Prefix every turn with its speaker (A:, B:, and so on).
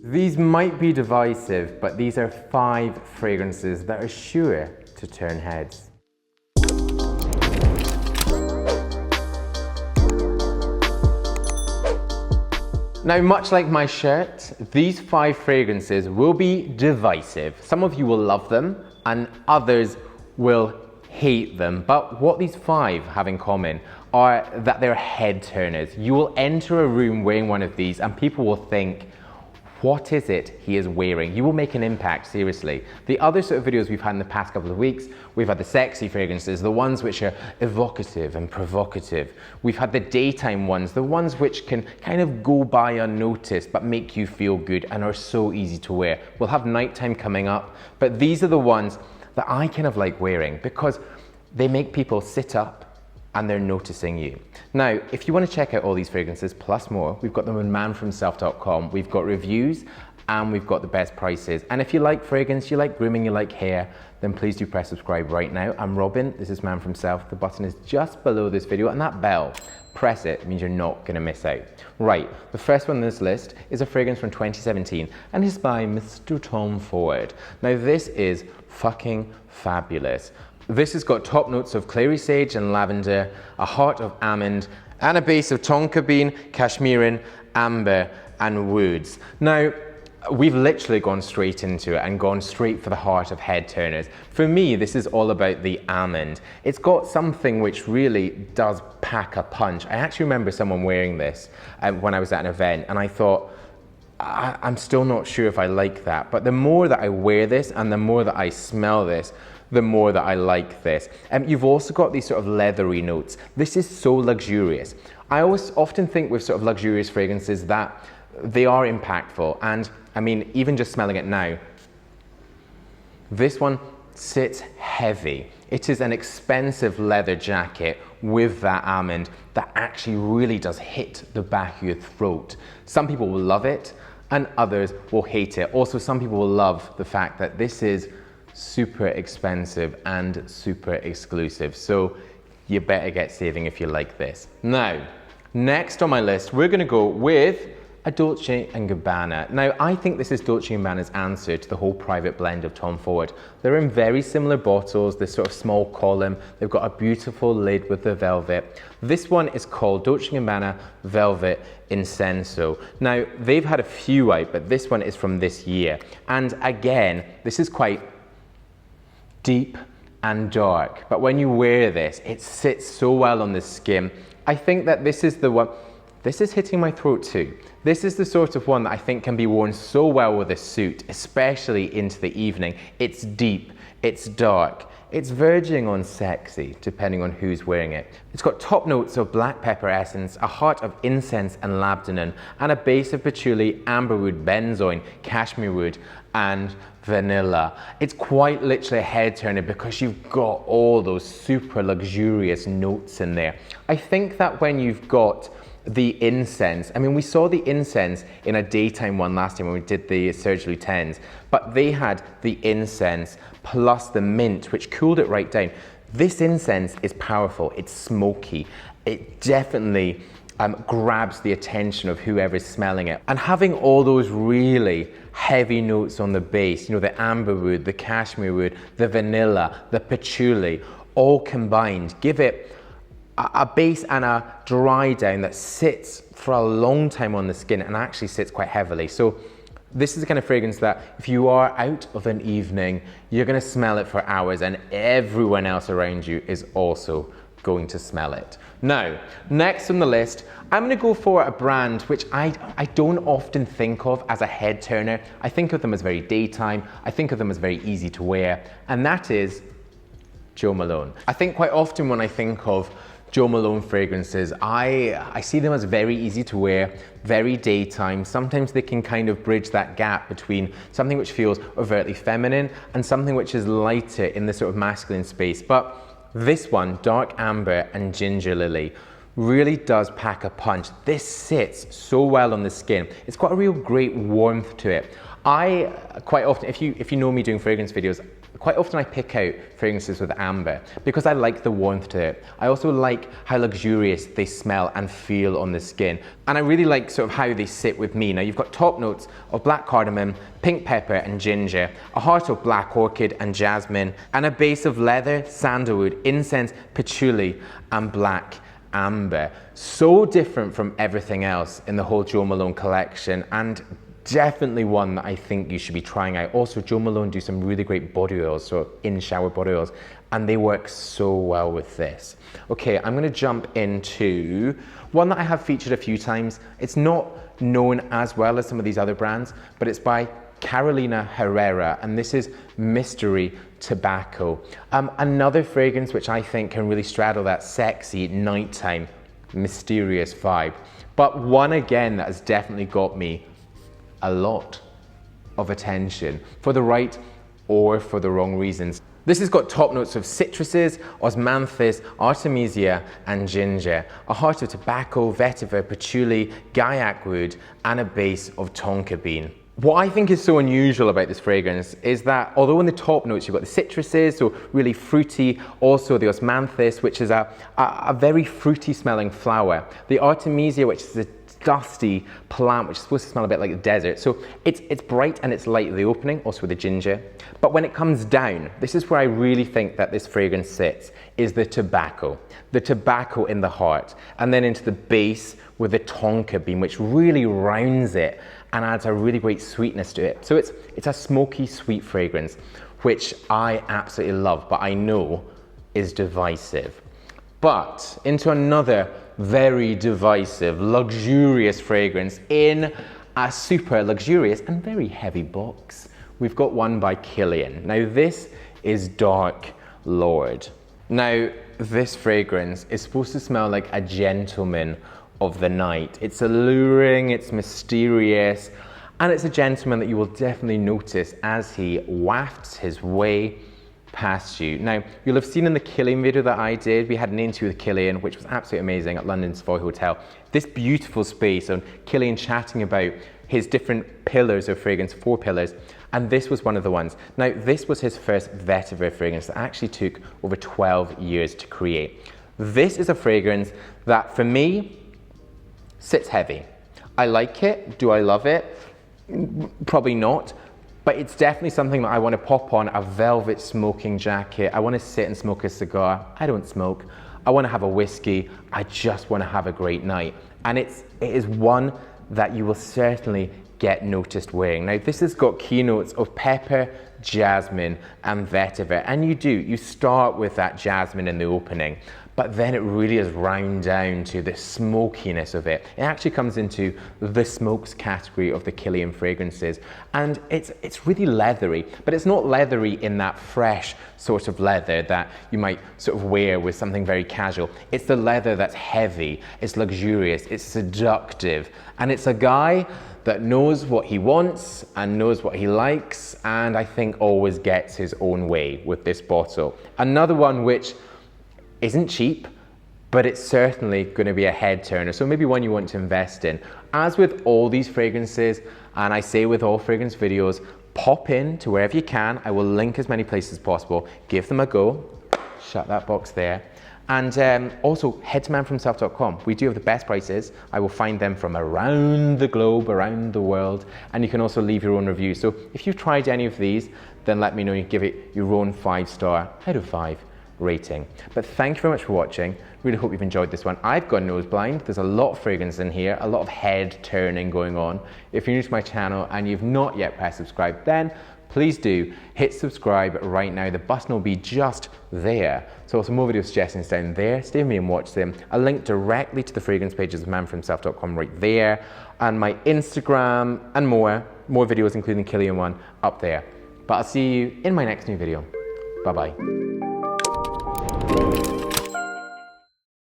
A: These might be divisive, but these are 5 fragrances that are sure to turn heads. Now, much like my shirt, these 5 fragrances will be divisive. Some of you will love them and others will hate them. But what these 5 have in common are that they're head turners. You will enter a room wearing one of these and people will think, what is it he is wearing? You will make an impact, seriously. The other sort of videos we've had in the past couple of weeks, we've had the sexy fragrances, the ones which are evocative and provocative. We've had the daytime ones, the ones which can kind of go by unnoticed but make you feel good and are so easy to wear. We'll have nighttime coming up, but these are the ones that I kind of like wearing because they make people sit up and they're noticing you. Now, if you want to check out all these fragrances plus more, we've got them on manfromself.com. We've got reviews and we've got the best prices. And if you like fragrance, you like grooming, you like hair, then please do press subscribe right now. I'm Robin, this is Man From Self. The button is just below this video and that bell, press it, it means you're not gonna miss out. Right, the first one on this list is a fragrance from 2017 and it's by Mr. Tom Ford. Now this is fucking fabulous. This has got top notes of clary sage and lavender, a heart of almond, and a base of tonka bean, cashmeran, amber, and woods. Now, we've literally gone straight into it and gone straight for the heart of head turners. For me, this is all about the almond. It's got something which really does pack a punch. I actually remember someone wearing this when I was at an event, and I thought, I'm still not sure if I like that. But the more that I wear this and the more that I smell this, the more that I like this. You've also got these sort of leathery notes. This is so luxurious. I often think with sort of luxurious fragrances that they are impactful. And I mean, even just smelling it now, this one sits heavy. It is an expensive leather jacket with that almond that actually really does hit the back of your throat. Some people will love it and others will hate it. Also, some people will love the fact that this is super expensive and super exclusive. So you better get saving if you like this. Now, next on my list, we're gonna go with a Dolce & Gabbana. Now, I think this is Dolce & Gabbana's answer to the whole private blend of Tom Ford. They're in very similar bottles, this sort of small column. They've got a beautiful lid with the velvet. This one is called Dolce & Gabbana Velvet Incenso. Now, they've had a few out, but this one is from this year. And again, this is quite deep and dark, but when you wear this, it sits so well on the skin. I think that this is the one, this is hitting my throat too. This is the sort of one that I think can be worn so well with a suit, especially into the evening. It's deep, it's dark, it's verging on sexy, depending on who's wearing it. It's got top notes of black pepper essence, a heart of incense and labdanum, and a base of patchouli, amberwood, benzoin, cashmere wood, and vanilla. It's quite literally a head turner because you've got all those super luxurious notes in there. I think that when you've got the incense, I mean, we saw the incense in a daytime one last time when we did the Surgery 10s, but they had the incense plus the mint, which cooled it right down. This incense is powerful, it's smoky, it definitely grabs the attention of whoever's smelling it. And having all those really heavy notes on the base, you know, the amberwood, the cashmere wood, the vanilla, the patchouli, all combined, give it a base and a dry down that sits for a long time on the skin and actually sits quite heavily. So this is the kind of fragrance that if you are out of an evening, you're gonna smell it for hours and everyone else around you is also going to smell it. Now, next on the list, I'm gonna go for a brand which I don't often think of as a head turner. I think of them as very daytime. I think of them as very easy to wear, and that is Jo Malone. I think quite often when I think of Jo Malone fragrances, I see them as very easy to wear, very daytime. Sometimes they can kind of bridge that gap between something which feels overtly feminine and something which is lighter in the sort of masculine space. But this one, Dark Amber and Ginger Lily, really does pack a punch. This sits so well on the skin. It's got a real great warmth to it. I quite often, if you know me doing fragrance videos, Quite often I pick out fragrances with amber because I like the warmth to it. I also like how luxurious they smell and feel on the skin. And I really like sort of how they sit with me. Now you've got top notes of black cardamom, pink pepper and ginger, a heart of black orchid and jasmine, and a base of leather, sandalwood, incense, patchouli and black amber. So different from everything else in the whole Jo Malone collection, and definitely one that I think you should be trying out. Also, Jo Malone do some really great body oils, so in-shower body oils, and they work so well with this. Okay, I'm gonna jump into one that I have featured a few times. It's not known as well as some of these other brands, but it's by Carolina Herrera, and this is Mystery Tobacco. Another fragrance which I think can really straddle that sexy, nighttime, mysterious vibe. But one again that has definitely got me a lot of attention for the right or for the wrong reasons. This has got top notes of citruses, osmanthus, artemisia and ginger, a heart of tobacco, vetiver, patchouli, gaiac wood and a base of tonka bean. What I think is so unusual about this fragrance is that although in the top notes you've got the citruses, so really fruity, also the osmanthus, which is a very fruity smelling flower, the artemisia, which is a dusty plant which is supposed to smell a bit like the desert. So it's bright and it's light at the opening, also with the ginger. But when it comes down, this is where I really think that this fragrance sits, is the tobacco in the heart, and then into the base with the tonka bean, which really rounds it and adds a really great sweetness to it. So it's a smoky, sweet fragrance, which I absolutely love, but I know is divisive. But into another very divisive, luxurious fragrance in a super luxurious and very heavy box. We've got one by KILIAN. Now this is Dark Lord. Now this fragrance is supposed to smell like a gentleman of the night. It's alluring, it's mysterious, and it's a gentleman that you will definitely notice as he wafts his way past you. Now, you'll have seen in the KILIAN video that I did, we had an interview with KILIAN, which was absolutely amazing at London Savoy Hotel. This beautiful space on KILIAN chatting about his different pillars of fragrance, 4 pillars, and this was one of the ones. Now, this was his first vetiver fragrance that actually took over 12 years to create. This is a fragrance that, for me, sits heavy. I like it. Do I love it? Probably not. But it's definitely something that I want to pop on a velvet smoking jacket. I want to sit and smoke a cigar. I don't smoke. I want to have a whiskey. I just want to have a great night. And it is one that you will certainly get noticed wearing. Now this has got keynotes of pepper, jasmine and vetiver. And you start with that jasmine in the opening, but then it really is round down to the smokiness of it. It actually comes into the smokes category of the KILIAN fragrances. And it's really leathery, but it's not leathery in that fresh sort of leather that you might sort of wear with something very casual. It's the leather that's heavy, it's luxurious, it's seductive, and it's a guy that knows what he wants and knows what he likes, and I think always gets his own way with this bottle. Another one which isn't cheap, but it's certainly going to be a head turner, so maybe one you want to invest in. As with all these fragrances, and I say with all fragrance videos, pop in to wherever you can. I will link as many places as possible. Give them a go. Shut that box there. And also head to manforhimself.com. We do have the best prices. I will find them from around the globe, around the world, and you can also leave your own review. So if you've tried any of these, then let me know. You give it your own 5-star out of 5 rating. But thank you very much for watching. Really hope you've enjoyed this one. I've gone nose blind. There's a lot of fragrance in here, a lot of head turning going on. If you're new to my channel and you've not yet pressed subscribe, then please do hit subscribe right now. The button will be just there. So some more video suggestions down there. Stay with me and watch them. A link directly to the fragrance pages of manforhimself.com right there, and my Instagram and more videos, including the KILIAN one, up there. But I'll see you in my next new video. Bye bye.